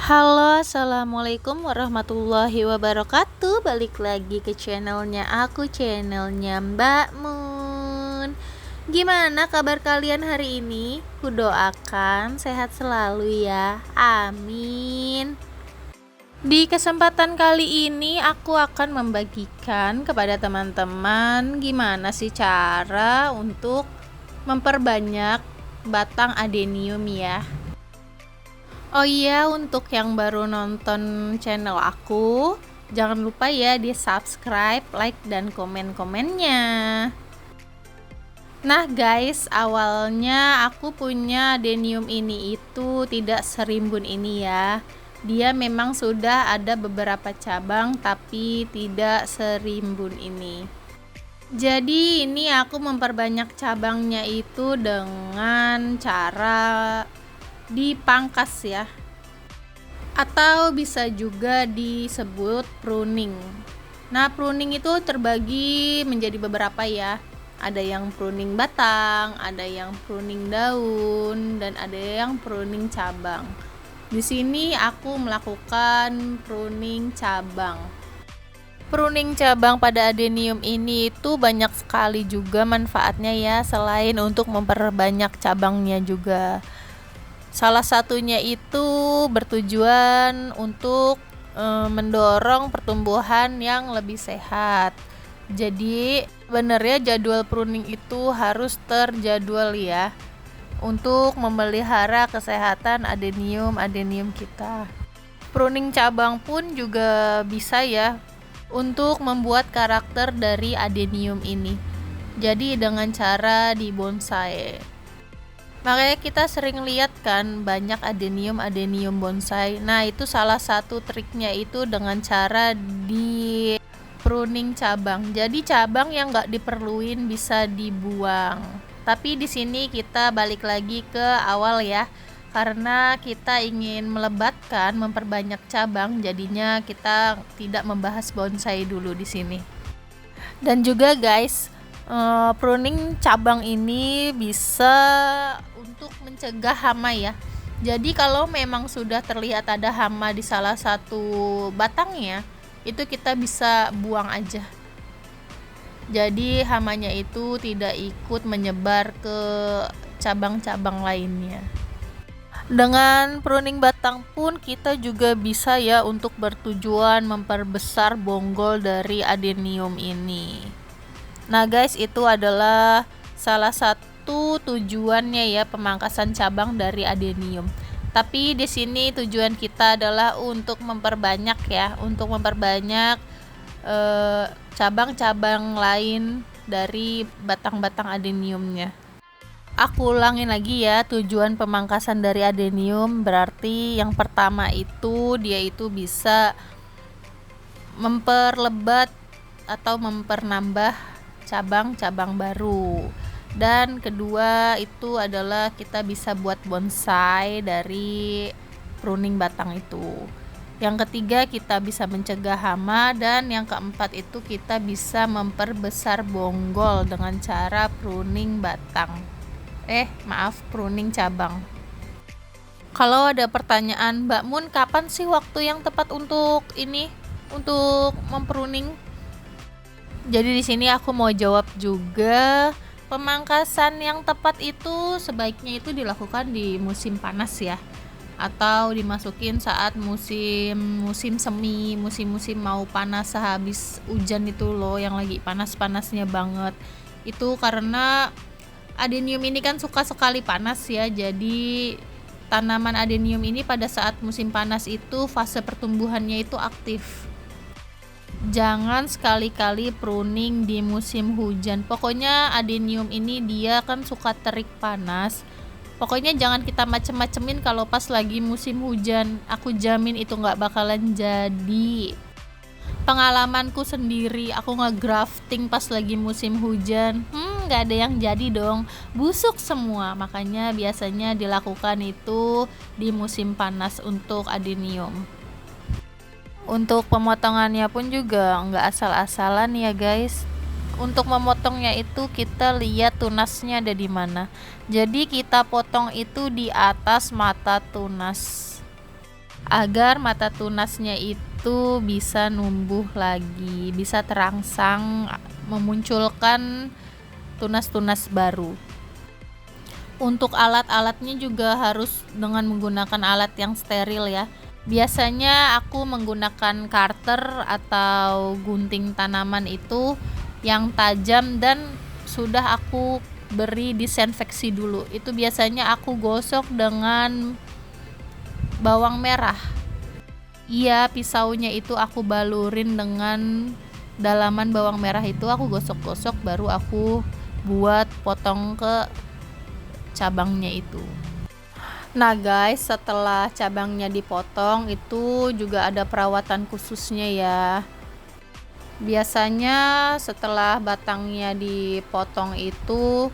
Halo, assalamualaikum warahmatullahi wabarakatuh. Balik lagi ke channelnya Mbak Mun. Gimana kabar kalian hari ini? Kudoakan sehat selalu ya, amin. Di kesempatan kali ini aku akan membagikan kepada teman-teman gimana sih cara untuk memperbanyak batang adenium ya. Oh iya, untuk yang baru nonton channel aku, jangan lupa ya di subscribe, like, dan komen-komennya. Nah guys, awalnya aku punya adenium ini itu tidak serimbun ini ya. Dia memang sudah ada beberapa cabang tapi tidak serimbun ini. Jadi ini aku memperbanyak cabangnya itu dengan cara dipangkas ya, atau bisa juga disebut pruning. Nah, pruning itu terbagi menjadi beberapa ya. Ada yang pruning batang, ada yang pruning daun, dan ada yang pruning cabang. Di sini aku melakukan pruning cabang. Pruning cabang pada adenium ini itu banyak sekali juga manfaatnya ya, selain untuk memperbanyak cabangnya juga. Salah satunya itu bertujuan untuk mendorong pertumbuhan yang lebih sehat. Jadi sebenarnya jadwal pruning itu harus terjadwal ya, untuk memelihara kesehatan adenium kita. Pruning cabang pun juga bisa ya untuk membuat karakter dari adenium ini. Jadi dengan cara dibonsai. Makanya kita sering lihat kan banyak adenium bonsai. Nah, itu salah satu triknya itu dengan cara di pruning cabang. Jadi cabang yang nggak diperluin bisa dibuang. Tapi di sini kita balik lagi ke awal ya, karena kita ingin melebatkan, memperbanyak cabang, jadinya kita tidak membahas bonsai dulu di sini. Dan juga guys, pruning cabang ini bisa untuk mencegah hama ya. Jadi kalau memang sudah terlihat ada hama di salah satu batangnya, itu kita bisa buang aja. Jadi hamanya itu tidak ikut menyebar ke cabang-cabang lainnya. Dengan pruning batang pun kita juga bisa ya untuk bertujuan memperbesar bonggol dari adenium ini. Nah guys, itu adalah salah satu tujuannya ya, pemangkasan cabang dari adenium. Tapi di sini tujuan kita adalah untuk memperbanyak ya, untuk memperbanyak cabang-cabang lain dari batang-batang adeniumnya. Aku ulangin lagi ya, tujuan pemangkasan dari adenium berarti yang pertama itu dia itu bisa memperlebat atau mempernambah cabang-cabang baru. Dan kedua itu adalah kita bisa buat bonsai dari pruning batang itu. Yang ketiga kita bisa mencegah hama, dan yang keempat itu kita bisa memperbesar bonggol dengan cara pruning batang. Pruning cabang. Kalau ada pertanyaan, Mbak Mun, kapan sih waktu yang tepat untuk ini? Untuk mempruning? Jadi di sini aku mau jawab juga, pemangkasan yang tepat itu sebaiknya itu dilakukan di musim panas ya, atau dimasukin saat musim semi, musim mau panas sehabis hujan itu loh, yang lagi panas-panasnya banget. Itu karena adenium ini kan suka sekali panas ya, jadi tanaman adenium ini pada saat musim panas itu fase pertumbuhannya itu aktif. Jangan sekali-kali pruning di musim hujan. Pokoknya adenium ini dia kan suka terik panas. Pokoknya jangan kita macem-macemin kalau pas lagi musim hujan. Aku jamin itu nggak bakalan jadi. Pengalamanku sendiri, aku nge-grafting pas lagi musim hujan, nggak ada yang jadi dong, busuk semua. Makanya biasanya dilakukan itu di musim panas untuk adenium. Untuk pemotongannya pun juga nggak asal-asalan ya guys. Untuk memotongnya itu kita lihat tunasnya ada di mana. Jadi kita potong itu di atas mata tunas. agar mata tunasnya itu bisa numbuh lagi, bisa terangsang, memunculkan tunas-tunas baru. Untuk alat-alatnya juga harus dengan menggunakan alat yang steril ya. Biasanya aku menggunakan cutter atau gunting tanaman itu yang tajam dan sudah aku beri disinfeksi dulu. Itu biasanya aku gosok dengan bawang merah. Iya, pisaunya itu aku balurin dengan dalaman bawang merah itu, aku gosok-gosok baru aku buat potong ke cabangnya itu. Nah guys, setelah cabangnya dipotong itu juga ada perawatan khususnya ya. Biasanya setelah batangnya dipotong itu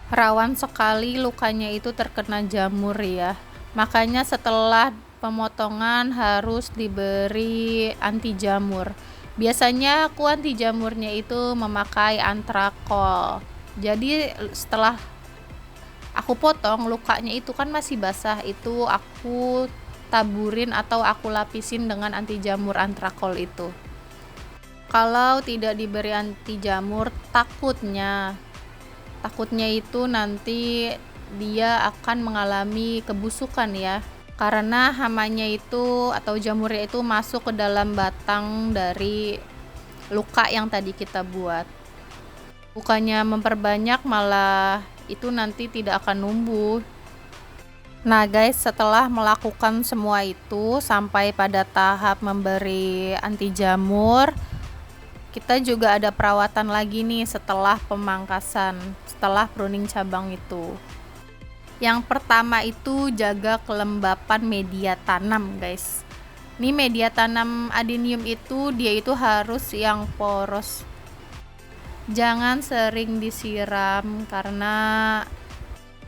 rawan sekali lukanya itu terkena jamur ya. Makanya setelah pemotongan harus diberi anti jamur. Biasanya aku anti jamurnya itu memakai antrakol. Jadi setelah aku potong, lukanya itu kan masih basah, itu aku taburin atau aku lapisin dengan anti jamur antrakol itu. Kalau tidak diberi anti jamur, takutnya itu nanti dia akan mengalami kebusukan ya, karena hamanya itu atau jamurnya itu masuk ke dalam batang dari luka yang tadi kita buat. Bukannya memperbanyak, malah itu nanti tidak akan numbuh. Nah guys, setelah melakukan semua itu sampai pada tahap memberi anti jamur, kita juga ada perawatan lagi nih setelah pemangkasan, setelah pruning cabang itu. Yang pertama itu jaga kelembapan media tanam guys. Ini media tanam adenium itu dia itu harus yang poros. Jangan sering disiram karena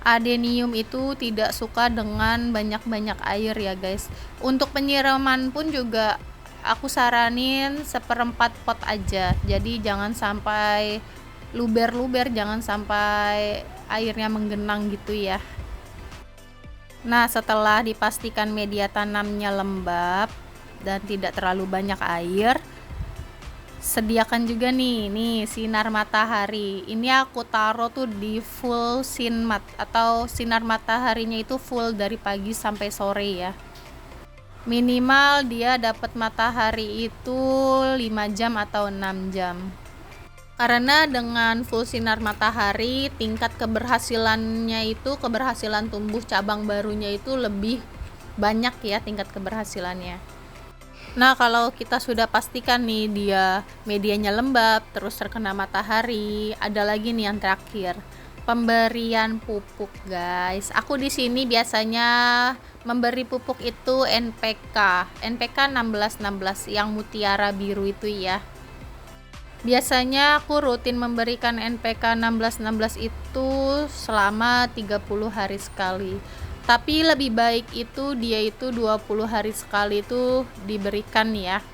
adenium itu tidak suka dengan banyak-banyak air ya guys. Untuk penyiraman pun juga aku saranin 1/4 pot aja. Jadi jangan sampai luber-luber, jangan sampai airnya menggenang gitu ya. Nah, setelah dipastikan media tanamnya lembab dan tidak terlalu banyak air, sediakan juga nih sinar matahari. Ini aku taruh tuh di full sinmat atau sinar mataharinya itu full dari pagi sampai sore ya. Minimal dia dapat matahari itu 5 jam atau 6 jam. Karena dengan full sinar matahari, tingkat keberhasilannya itu, keberhasilan tumbuh cabang barunya itu lebih banyak ya tingkat keberhasilannya. Nah, kalau kita sudah pastikan nih dia medianya lembab, terus terkena matahari, ada lagi nih yang terakhir, pemberian pupuk, guys. Aku di sini biasanya memberi pupuk itu NPK 1616 yang mutiara biru itu ya. Biasanya aku rutin memberikan NPK 1616 itu selama 30 hari sekali. Tapi lebih baik itu dia itu 20 hari sekali itu diberikan ya.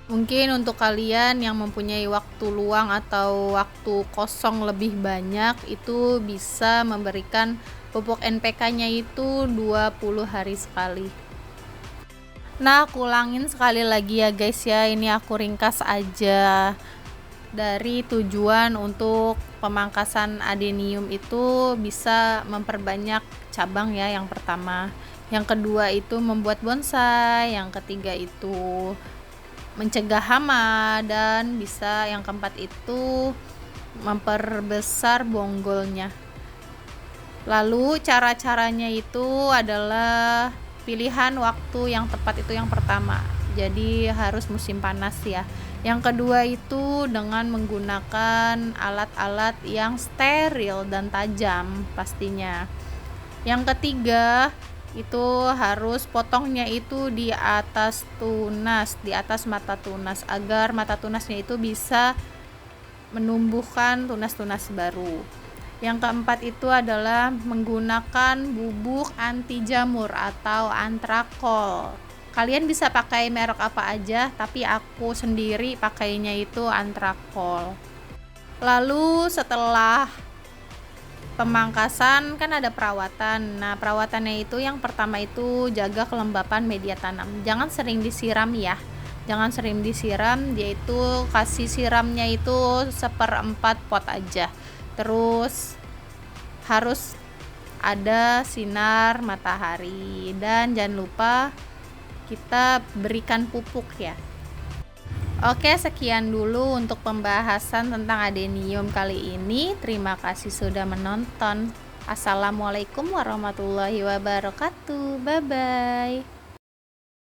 Mungkin untuk kalian yang mempunyai waktu luang atau waktu kosong lebih banyak, itu bisa memberikan pupuk NPK-nya itu 20 hari sekali. Nah, aku ulangin sekali lagi ya guys ya, ini aku ringkas aja. Dari tujuan untuk pemangkasan adenium itu bisa memperbanyak cabang ya, yang pertama. Yang kedua itu membuat bonsai, yang ketiga itu mencegah hama, dan bisa yang keempat itu memperbesar bonggolnya. Lalu cara-caranya itu adalah pilihan waktu yang tepat itu yang pertama. Jadi harus musim panas ya. Yang kedua itu dengan menggunakan alat-alat yang steril dan tajam pastinya. Yang ketiga itu harus potongnya itu di atas tunas, di atas mata tunas, agar mata tunasnya itu bisa menumbuhkan tunas-tunas baru. Yang keempat itu adalah menggunakan bubuk anti jamur atau antrakol. Kalian bisa pakai merek apa aja, tapi aku sendiri pakainya itu antrakol. Lalu setelah pemangkasan kan ada perawatan. Nah, perawatannya itu yang pertama itu jaga kelembapan media tanam. Jangan sering disiram ya. Jangan sering disiram, dia itu kasih siramnya itu 1/4 pot aja. Terus harus ada sinar matahari dan jangan lupa kita berikan pupuk ya. Oke, sekian dulu untuk pembahasan tentang adenium kali ini. Terima kasih sudah menonton. Assalamualaikum warahmatullahi wabarakatuh. Bye bye.